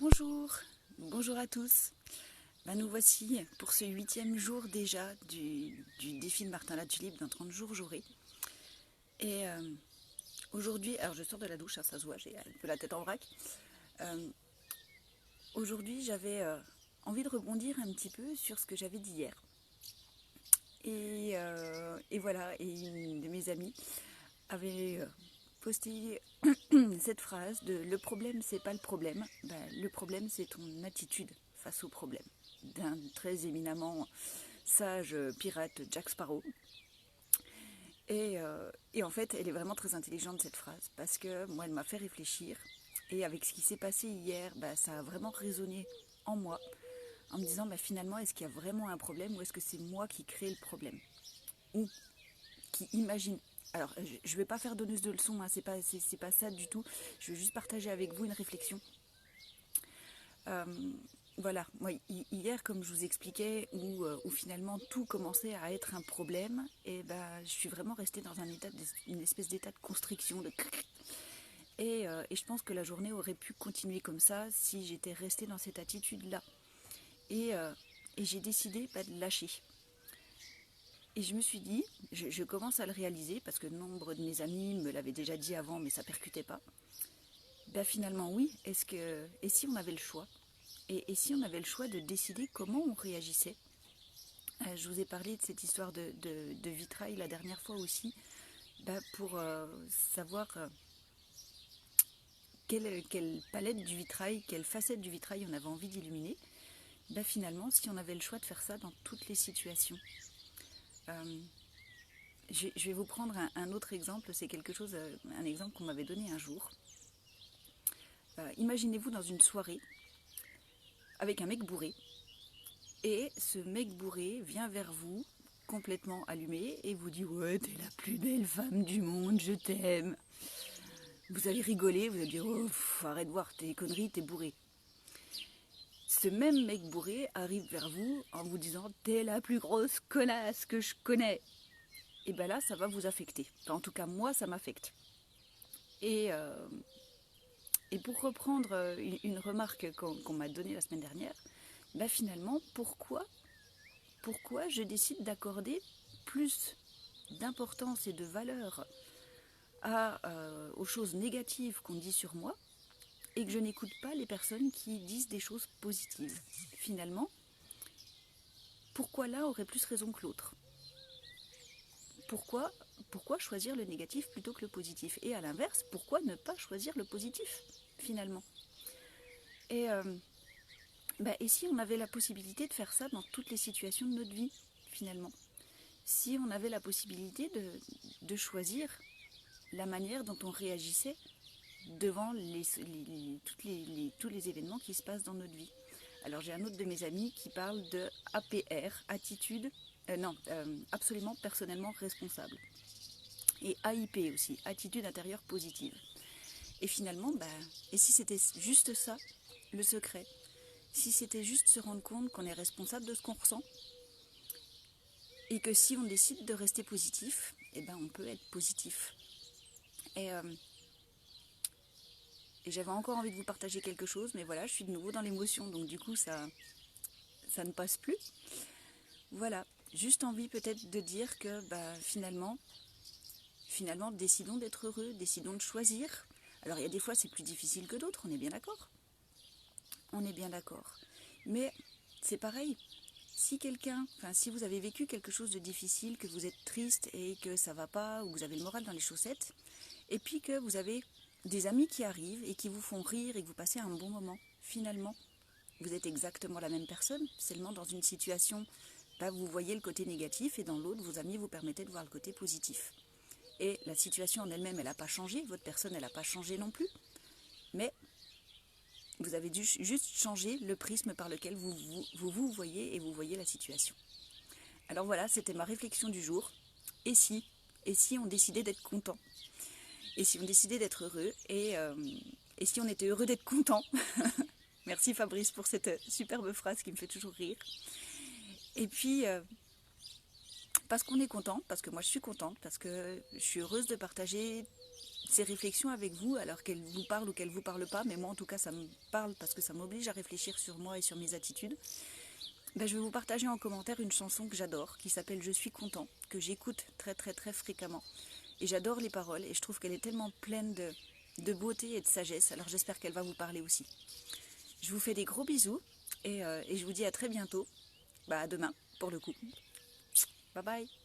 Bonjour à tous. Nous voici pour ce 8e jour déjà du défi de Martin Latulippe dans 30 jours j'aurai. Et aujourd'hui, alors je sors de la douche, ça se voit, j'ai un peu la tête en vrac. Aujourd'hui j'avais envie de rebondir un petit peu sur ce que j'avais dit hier. Et voilà, et une de mes amies avait posté cette phrase de le problème c'est pas le problème, le problème c'est ton attitude face au problème, d'un très éminemment sage pirate Jack Sparrow. Et en fait elle est vraiment très intelligente cette phrase parce que moi elle m'a fait réfléchir et avec ce qui s'est passé hier, ça a vraiment résonné en moi en me disant finalement est-ce qu'il y a vraiment un problème ou est-ce que c'est moi qui crée le problème ou qui imagine. Alors, je ne vais pas faire donneuse de leçons, hein, c'est pas ça du tout. Je vais juste partager avec vous une réflexion. Euh, voilà, moi, hier, comme je vous expliquais, où finalement tout commençait à être un problème, et je suis vraiment restée dans une espèce d'état de constriction, de... Et je pense que la journée aurait pu continuer comme ça si j'étais restée dans cette attitude-là. Et j'ai décidé de lâcher. Et je me suis dit, je commence à le réaliser, parce que nombre de mes amis me l'avaient déjà dit avant, mais ça percutait pas. Finalement, oui, et si on avait le choix et si on avait le choix de décider comment on réagissait. Je vous ai parlé de cette histoire de vitrail la dernière fois aussi, pour savoir quelle palette du vitrail, quelle facette du vitrail on avait envie d'illuminer. Finalement, si on avait le choix de faire ça dans toutes les situations. Je vais vous prendre un autre exemple, c'est un exemple qu'on m'avait donné un jour. Imaginez-vous dans une soirée avec un mec bourré, et ce mec bourré vient vers vous complètement allumé et vous dit « Ouais, t'es la plus belle femme du monde, je t'aime ». Vous allez rigoler, vous allez dire « Oh, arrête de voir tes conneries, t'es bourré ». Ce même mec bourré arrive vers vous en vous disant « T'es la plus grosse connasse que je connais ». Et là, ça va vous affecter. Enfin, en tout cas, moi, ça m'affecte. Et pour reprendre une remarque qu'on m'a donnée la semaine dernière, finalement, pourquoi je décide d'accorder plus d'importance et de valeur aux choses négatives qu'on dit sur moi et que je n'écoute pas les personnes qui disent des choses positives. Finalement, pourquoi l'un aurait plus raison que l'autre ? Pourquoi choisir le négatif plutôt que le positif ? Et à l'inverse, pourquoi ne pas choisir le positif, finalement ? Et si on avait la possibilité de faire ça dans toutes les situations de notre vie, finalement ? Si on avait la possibilité de choisir la manière dont on réagissait devant tous les événements qui se passent dans notre vie. Alors j'ai un autre de mes amis qui parle de APR, absolument personnellement responsable. Et AIP aussi, attitude intérieure positive. Et finalement, et si c'était juste ça, le secret ? Si c'était juste se rendre compte qu'on est responsable de ce qu'on ressent, et que si on décide de rester positif, on peut être positif. Et j'avais encore envie de vous partager quelque chose, mais voilà, je suis de nouveau dans l'émotion, donc du coup ça ne passe plus. Voilà, juste envie peut-être de dire que finalement, décidons d'être heureux, décidons de choisir. Alors il y a des fois c'est plus difficile que d'autres, on est bien d'accord. Mais c'est pareil, si vous avez vécu quelque chose de difficile, que vous êtes triste et que ça va pas, ou que vous avez le moral dans les chaussettes, et puis que vous avez des amis qui arrivent et qui vous font rire et que vous passez un bon moment, finalement, vous êtes exactement la même personne, seulement dans une situation, vous voyez le côté négatif et dans l'autre, vos amis vous permettaient de voir le côté positif. Et la situation en elle-même, elle n'a pas changé, votre personne, elle n'a pas changé non plus, mais vous avez dû juste changer le prisme par lequel vous voyez et vous voyez la situation. Alors voilà, c'était ma réflexion du jour. Et si on décidait d'être content ? Et si on décidait d'être heureux ? Et si on était heureux d'être content ? Merci Fabrice pour cette superbe phrase qui me fait toujours rire. Et puis, parce qu'on est content, parce que moi je suis contente, parce que je suis heureuse de partager ces réflexions avec vous, alors qu'elles vous parlent ou qu'elles ne vous parlent pas, mais moi en tout cas ça me parle parce que ça m'oblige à réfléchir sur moi et sur mes attitudes. Ben, je vais vous partager en commentaire une chanson que j'adore, qui s'appelle Je suis content, que j'écoute très très très fréquemment. Et j'adore les paroles et je trouve qu'elle est tellement pleine de beauté et de sagesse, alors j'espère qu'elle va vous parler aussi. Je vous fais des gros bisous et je vous dis à très bientôt, bah à demain pour le coup. Bye bye.